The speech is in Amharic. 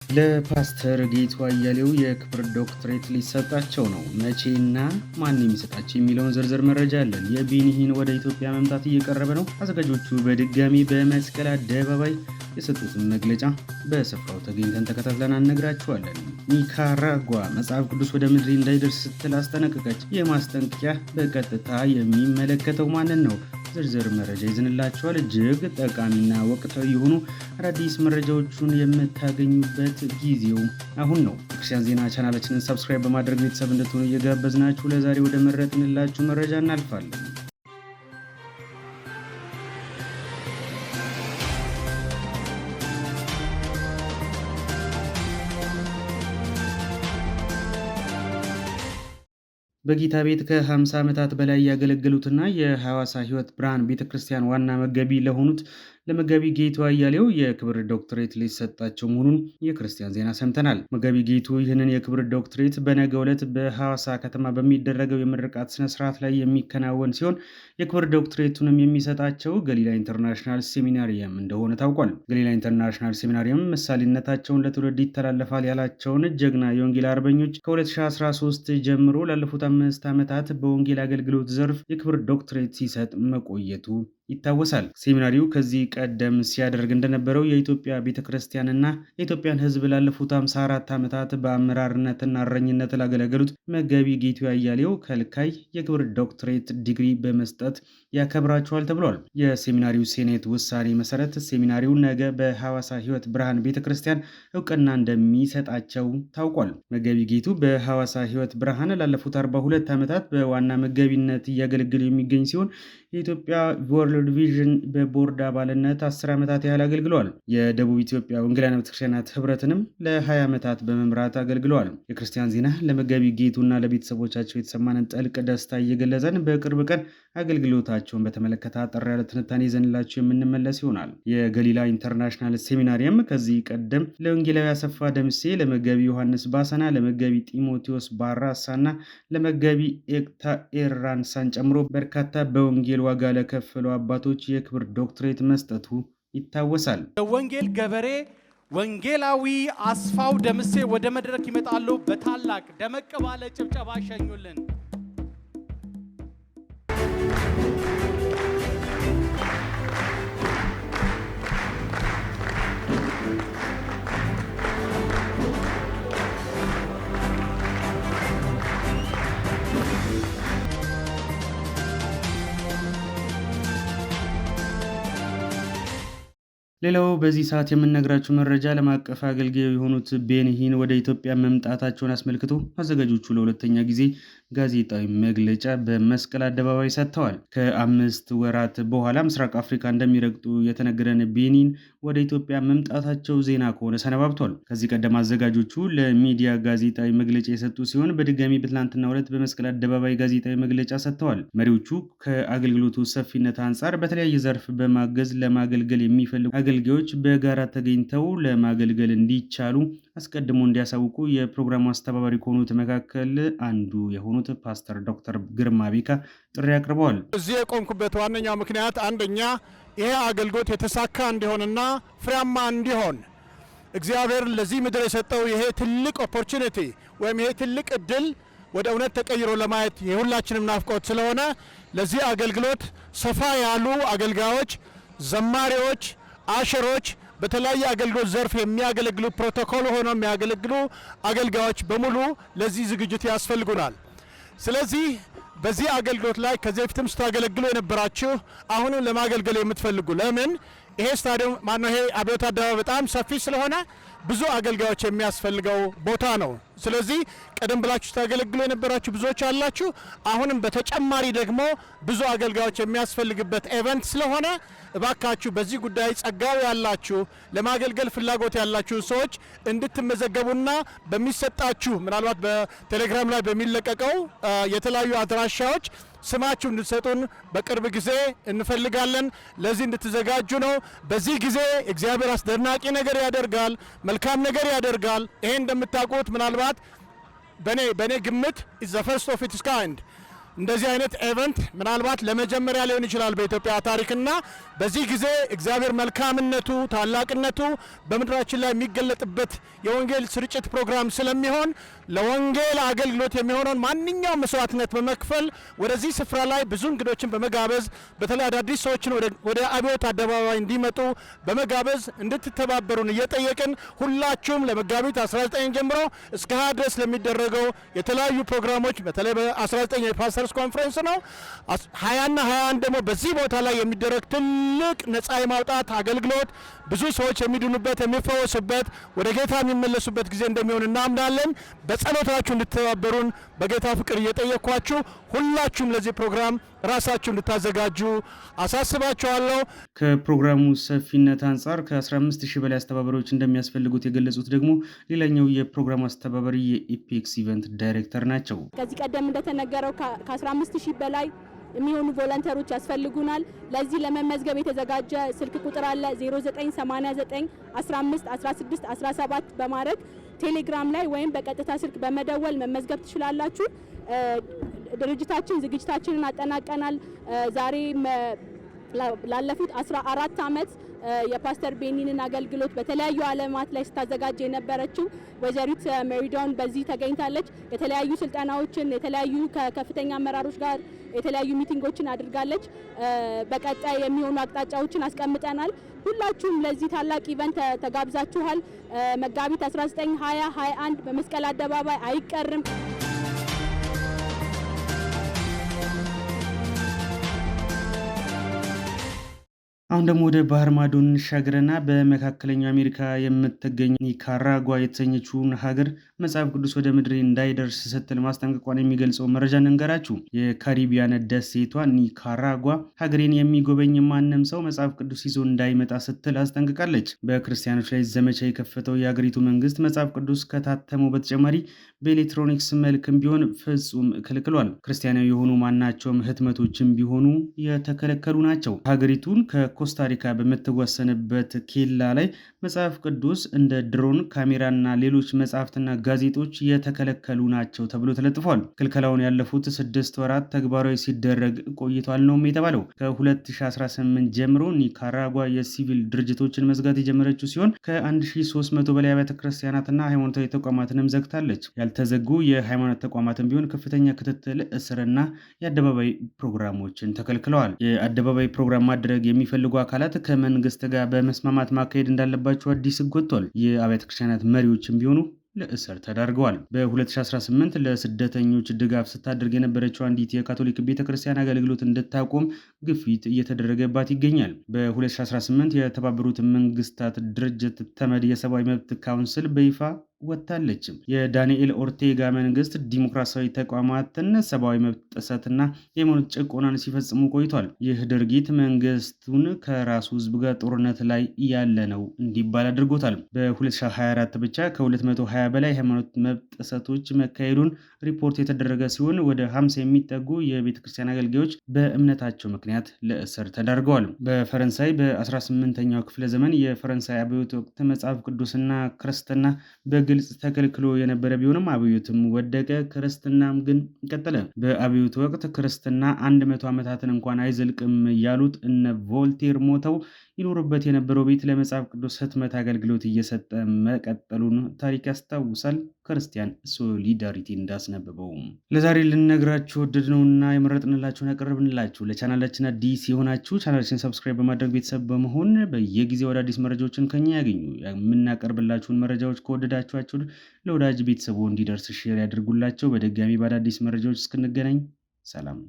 ለፓስተር ጌቱ አያሌው የክብር ዶክትሬት ሊሰጣቸው ነው። መቼና ማን የሚሰጣቸው የሚለውን ዝርዝር መረጃ አለን። የቤኒሂን ወደ ኢትዮጵያ መምጣት እየቀረበ ነው። አዘጋጆቹ በድጋሚ በመስቀል አደባባይ የሰጡትን መግለጫ በስፍራው ተገኝተን ተከታትለን አነግራችኋለን። ኒካራጓ መጽሐፍ ቅዱስ ወደ ምድር እንዳይደርስ ስትል አስጠነቀቀች። የማስጠንቀቂያ በቀጥታ የሚመለከተው ማንን ነው? ዝርዝር መረጃ ይዘንላችኋል። እጅግ ጠቃሚና ወቅታዊ የሆኑ አዳዲስ መረጃዎቹን የምታገኙበት ጊዜው አሁን ነው። ክርስቲያን ዜና ቻናላችንን ሰብስክራይብ በማድረግ ቤተሰብ እንድትሆኑ እየጋበዝናችሁ ለዛሬ ወደ መረጥንላችሁ መረጃ እናልፋለን። በጌታ ቤት ከ50 ዓመታት በላይ ያገለገሉትና የሐዋሳ ሕይወት ብርሃን ቤተክርስቲያን ዋና መጋቢ ለሆኑት ለመጋቢ ጌቱ አያሌው የክብር ዶክትሬት ሊሰጣቸው መሆኑን የክርስቲያን ዜና ሰምተናል። መጋቢ ጌቱ ይህንን የክብር ዶክትሬት በነገው ዕለት በሐዋሳ ከተማ በሚደረገው የምርቃት ስነስርዓት ላይ የሚከናወን ሲሆን የክብር ዶክትሬቱንም የሚሰጣቸው ገሊላ ኢንተርናሽናል ሴሚናሪየም እንደሆነ ታውቋል። ገሊላ ኢንተርናሽናል ሴሚናሪየም ምሳሌነታቸውን ለትውልድ ይተላለፋል ያላቸውን ጀግና የወንጌል አርበኞች ከ2013 ጀምሮ ላለፉት 5 ዓመታት በወንጌል አገልግሎት ዘርፍ የክብር ዶክትሬት ሲሰጥ መቆየቱ ይታወሳል። ሴሚናሪው ከዚህ ቀደም ሲያደርግ እንደነበረው የኢትዮጵያ ቤተክርስቲያንና የኢትዮጵያን ሕዝብ ላለፉት 54 ዓመታት በአመራርነትና እረኝነት ላገለገሉት መጋቢ ጌቱ አያሌው ከልካይ የክብር ዶክትሬት ዲግሪ በመስጠት ያከብራቸዋል ተብሏል። የሴሚናሪው ሴኔት ውሳኔ መሰረት ሴሚናሪው ነገ በሐዋሳ ሕይወት ብርሃን ቤተክርስቲያን እውቅና እንደሚሰጣቸው ታውቋል። መጋቢ ጌቱ በሐዋሳ ሕይወት ብርሃን ላለፉት 42 ዓመታት በዋና መጋቢነት እያገለገሉ የሚገኝ ሲሆን የኢትዮጵያ ወርልድ ቪዥን በቦርድ አባልነት 10 ዓመታት ያህል አገልግለዋል። የደቡብ ኢትዮጵያ ወንጌላውያን ቤተክርስቲያናት ህብረትንም ለ20 ዓመታት በመምራት አገልግለዋል። የክርስቲያን ዜና ለመጋቢ ጌቱና ለቤተሰቦቻቸው የተሰማንን ጥልቅ ደስታ እየገለጸን በቅርብ ቀን አገልግሎታቸውን በተመለከተ አጠር ያለ ትንታኔ ይዘንላቸው የምንመለስ ይሆናል። የገሊላ ኢንተርናሽናል ሴሚናሪየም ከዚህ ቀደም ለወንጌላዊ አሰፋ ደምሴ፣ ለመጋቢ ዮሐንስ ባሰና፣ ለመጋቢ ጢሞቴዎስ ባራሳና ለመጋቢ ኤክታ ኤራንሳን ጨምሮ በርካታ በወንጌል ዋጋ ለከፈሉ አባቶች የክብር ዶክትሬት መስጠቱ ይታወሳል። የወንጌል ገበሬ ወንጌላዊ አስፋው ደምሴ ወደ መድረክ ይመጣሉ። በታላቅ ደመቅ ባለ ጭብጨባ ሸኙልን። ሌላው በዚህ ሰዓት የምንነግራችሁ መረጃ ዓለም አቀፍ አገልጋይ የሆኑት ቤኒሂን ወደ ኢትዮጵያ መምጣታቸውን አስመልክቶ አዘጋጆቹ ለሁለተኛ ጊዜ ጋዜጣዊ መግለጫ በመስቀል አደባባይ ሰጥተዋል። ከ5 ወራት በኋላ ምስራቅ አፍሪካ እንደሚረግጡ የተነገረን ቤኒን ወደ ኢትዮጵያ መምጣታቸው ዜና ከሆነ ሰነባብቷል። ከዚህ ቀደም አዘጋጆቹ ለሚዲያ ጋዜጣዊ መግለጫ የሰጡ ሲሆን በድጋሚ በትላንትናው ዕለት በመስቀል አደባባይ ጋዜጣዊ መግለጫ ሰጥተዋል። መሪዎቹ ከአገልግሎቱ ሰፊነት አንጻር በተለያየ ዘርፍ በማገዝ ለማገልገል የሚፈልጉ አገልጋዮች በጋራ ተገኝተው ለማገልገል እንዲቻሉ አስቀድሞ እንዲያሳውቁ የፕሮግራሙ አስተባባሪ ከሆኑት መካከል አንዱ የሆኑት ፓስተር ዶክተር ግርማ ቤካ ጥሪ አቅርበዋል። እዚህ የቆምኩበት ዋነኛው ምክንያት አንደኛ ይሄ አገልግሎት የተሳካ እንዲሆንና ፍሬያማ እንዲሆን እግዚአብሔር ለዚህ ምድር የሰጠው ይሄ ትልቅ ኦፖርቹኒቲ ወይም ይሄ ትልቅ እድል ወደ እውነት ተቀይሮ ለማየት የሁላችንም ናፍቆት ስለሆነ ለዚህ አገልግሎት ሰፋ ያሉ አገልጋዮች፣ ዘማሪዎች፣ አሸሮች በተለያየ አገልግሎት ዘርፍ የሚያገለግሉ ፕሮቶኮል ሆነው የሚያገለግሉ አገልጋዮች በሙሉ ለዚህ ዝግጅት ያስፈልጉናል። ስለዚህ በዚህ አገልግሎት ላይ ከዚህ በፊትም ስታገለግሉ የነበራችሁ አሁንም ለማገልገል የምትፈልጉ ለምን ይሄ ስታዲየም ማነው ይሄ አብዮት አደባባይ በጣም ሰፊ ስለሆነ ብዙ አገልጋዮች የሚያስፈልገው ቦታ ነው። ስለዚህ ቀደም ብላችሁ ታገለግሉ የነበራችሁ ብዙዎች አላችሁ። አሁንም በተጨማሪ ደግሞ ብዙ አገልጋዮች የሚያስፈልግበት ኢቨንት ስለሆነ እባካችሁ በዚህ ጉዳይ ጸጋው ያላችሁ ለማገልገል ፍላጎት ያላችሁ ሰዎች እንድትመዘገቡና በሚሰጣችሁ ምናልባት በቴሌግራም ላይ በሚለቀቀው የተለያዩ አድራሻዎች ስማችሁ እንድትሰጡን በቅርብ ጊዜ እንፈልጋለን። ለዚህ እንድትዘጋጁ ነው። በዚህ ጊዜ እግዚአብሔር አስደናቂ ነገር ያደርጋል፣ መልካም ነገር ያደርጋል። ይሄ እንደምታውቁት ምናልባት በኔ ግምት is the first of its kind እንደዚህ አይነት ኤቨንት ምናልባት ለመጀመሪያ ሊሆን ይችላል በኢትዮጵያ ታሪክና በዚህ ጊዜ እግዚአብሔር መልካምነቱ ታላቅነቱ በምድራችን ላይ የሚገለጥበት የወንጌል ስርጭት ፕሮግራም ስለሚሆን ለወንጌል አገልግሎት የሚሆነውን ማንኛውም መስዋዕትነት በመክፈል ወደዚህ ስፍራ ላይ ብዙ እንግዶችን በመጋበዝ በተለይ አዳዲስ ሰዎችን ወደ አብዮት አደባባይ እንዲመጡ በመጋበዝ እንድትተባበሩን እየጠየቅን ሁላችሁም ለመጋቢት 19 ጀምሮ እስከ 20 ድረስ ለሚደረገው የተለያዩ ፕሮግራሞች በተለይ በ19 የፓስተርስ ኮንፈረንስ ነው 20 እና 21 ደግሞ በዚህ ቦታ ላይ የሚደረግ ትልቅ ነፃ የማውጣት አገልግሎት ብዙ ሰዎች የሚድኑበት የሚፈወሱበት ወደ ጌታ የሚመለሱበት ጊዜ እንደሚሆን እናምናለን። በጸሎታችሁ እንድትተባበሩን በጌታ ፍቅር እየጠየኳችሁ ሁላችሁም ለዚህ ፕሮግራም ራሳችሁ እንድታዘጋጁ አሳስባችኋለሁ። ከፕሮግራሙ ሰፊነት አንጻር ከ15000 በላይ አስተባባሪዎች እንደሚያስፈልጉት የገለጹት ደግሞ ሌላኛው የፕሮግራሙ አስተባባሪ የኢፔክስ ኢቨንት ዳይሬክተር ናቸው። ከዚህ ቀደም እንደተነገረው ከ15000 በላይ የሚሆኑ ቮለንተሮች ያስፈልጉናል። ለዚህ ለመመዝገብ የተዘጋጀ ስልክ ቁጥር አለ 0989 15 16 17 በማድረግ ቴሌግራም ላይ ወይም በቀጥታ ስልክ በመደወል መመዝገብ ትችላላችሁ። ድርጅታችን ዝግጅታችንን አጠናቀናል። ዛሬ ላለፉት 14 ዓመት የፓስተር ቤኒንን አገልግሎት በተለያዩ ዓለማት ላይ ስታዘጋጅ የነበረችው ወይዘሪት ሜሪዳውን በዚህ ተገኝታለች። የተለያዩ ስልጠናዎችን የተለያዩ ከከፍተኛ አመራሮች ጋር የተለያዩ ሚቲንጎችን አድርጋለች። በቀጣይ የሚሆኑ አቅጣጫዎችን አስቀምጠናል። ሁላችሁም ለዚህ ታላቅ ኢቨንት ተጋብዛችኋል። መጋቢት 19፣ 20፣ 21 በመስቀል አደባባይ አይቀርም። አሁን ደግሞ ወደ ባህር ማዶ እንሻገርና በመካከለኛው አሜሪካ የምትገኝ ኒካራጓ የተሰኘችውን ሀገር መጽሐፍ ቅዱስ ወደ ምድሬ እንዳይደርስ ስትል ማስጠንቀቋን የሚገልጸው መረጃ እንንገራችሁ። የካሪቢያን ደሴቷ ኒካራጓ ሀገሬን የሚጎበኝ ማንም ሰው መጽሐፍ ቅዱስ ይዞ እንዳይመጣ ስትል አስጠንቅቃለች። በክርስቲያኖች ላይ ዘመቻ የከፈተው የሀገሪቱ መንግስት መጽሐፍ ቅዱስ ከታተመው በተጨማሪ በኤሌክትሮኒክስ መልክም ቢሆን ፍጹም ከልክሏል። ክርስቲያናዊ የሆኑ ማናቸውም ህትመቶችም ቢሆኑ የተከለከሉ ናቸው። ሀገሪቱን ከኮስታሪካ በምትወሰንበት ኬላ ላይ መጽሐፍ ቅዱስ እንደ ድሮን ካሜራና ሌሎች መጽሐፍትና ጋዜጦች የተከለከሉ ናቸው ተብሎ ተለጥፏል። ክልከላውን ያለፉት 6 ወራት ተግባራዊ ሲደረግ ቆይቷል ነውም የተባለው። ከ2018 ጀምሮ ኒካራጓ የሲቪል ድርጅቶችን መዝጋት የጀመረችው ሲሆን ከ1300 በላይ አብያተ ክርስቲያናትና ሃይማኖታዊ ተቋማትንም ዘግታለች። ያልተዘጉ የሃይማኖት ተቋማትን ቢሆን ከፍተኛ ክትትል፣ እስርና የአደባባይ ፕሮግራሞችን ተከልክለዋል። የአደባባይ ፕሮግራም ማድረግ የሚፈልጉ አካላት ከመንግስት ጋር በመስማማት ማካሄድ እንዳለባቸው አዲስ ሕግ ወጥቷል። የአብያተ ክርስቲያናት መሪዎችም ቢሆኑ ለእስር ተዳርገዋል። በ2018 ለስደተኞች ድጋፍ ስታደርግ የነበረችው አንዲት የካቶሊክ ቤተክርስቲያን አገልግሎት እንድታቆም ግፊት እየተደረገባት ይገኛል። በ2018 የተባበሩት መንግስታት ድርጅት ተመድ የሰብአዊ መብት ካውንስል በይፋ ወጥታለች። የዳንኤል ኦርቴጋ መንግስት ዲሞክራሲያዊ ተቋማትን ሰብአዊ መብት ጥሰትና የሃይማኖት ጭቆናን ሲፈጽሙ ቆይቷል። ይህ ድርጊት መንግስቱን ከራሱ ህዝብ ጋር ጦርነት ላይ ያለ ነው እንዲባል አድርጎታል። በ2024 ብቻ ከ220 በላይ ሃይማኖት መብት ጥሰቶች መካሄዱን ሪፖርት የተደረገ ሲሆን ወደ 50 የሚጠጉ የቤተክርስቲያን አገልጋዮች በእምነታቸው ምክንያት ለእስር ተዳርገዋል። በፈረንሳይ በ18ኛው ክፍለ ዘመን የፈረንሳይ አብዮት ወቅት መጽሐፍ ቅዱስና ክርስትና ግልጽ ተከልክሎ የነበረ ቢሆንም አብዮትም ወደቀ፣ ክርስትናም ግን ቀጠለ። በአብዮት ወቅት ክርስትና 100 ዓመታትን እንኳን አይዘልቅም ያሉት እነ ቮልቴር ሞተው ይኖሩበት የነበረው ቤት ለመጽሐፍ ቅዱስ ህትመት አገልግሎት እየሰጠ መቀጠሉን ታሪክ ያስታውሳል። ክርስቲያን ሶሊዳሪቲ እንዳስነበበው ለዛሬ ልነግራችሁ ወደድነውና የመረጥንላችሁን ያቀረብንላችሁ። ለቻናላችን አዲስ የሆናችሁ ቻናላችን ሰብስክራይብ በማድረግ ቤተሰብ በመሆን በየጊዜው አዳዲስ መረጃዎችን ከኛ ያገኙ። የምናቀርብላችሁን መረጃዎች ከወደዳችኋቸው ለወዳጅ ቤተሰቡ እንዲደርስ ሼር ያድርጉላቸው። በድጋሚ በአዳዲስ መረጃዎች እስክንገናኝ ሰላም።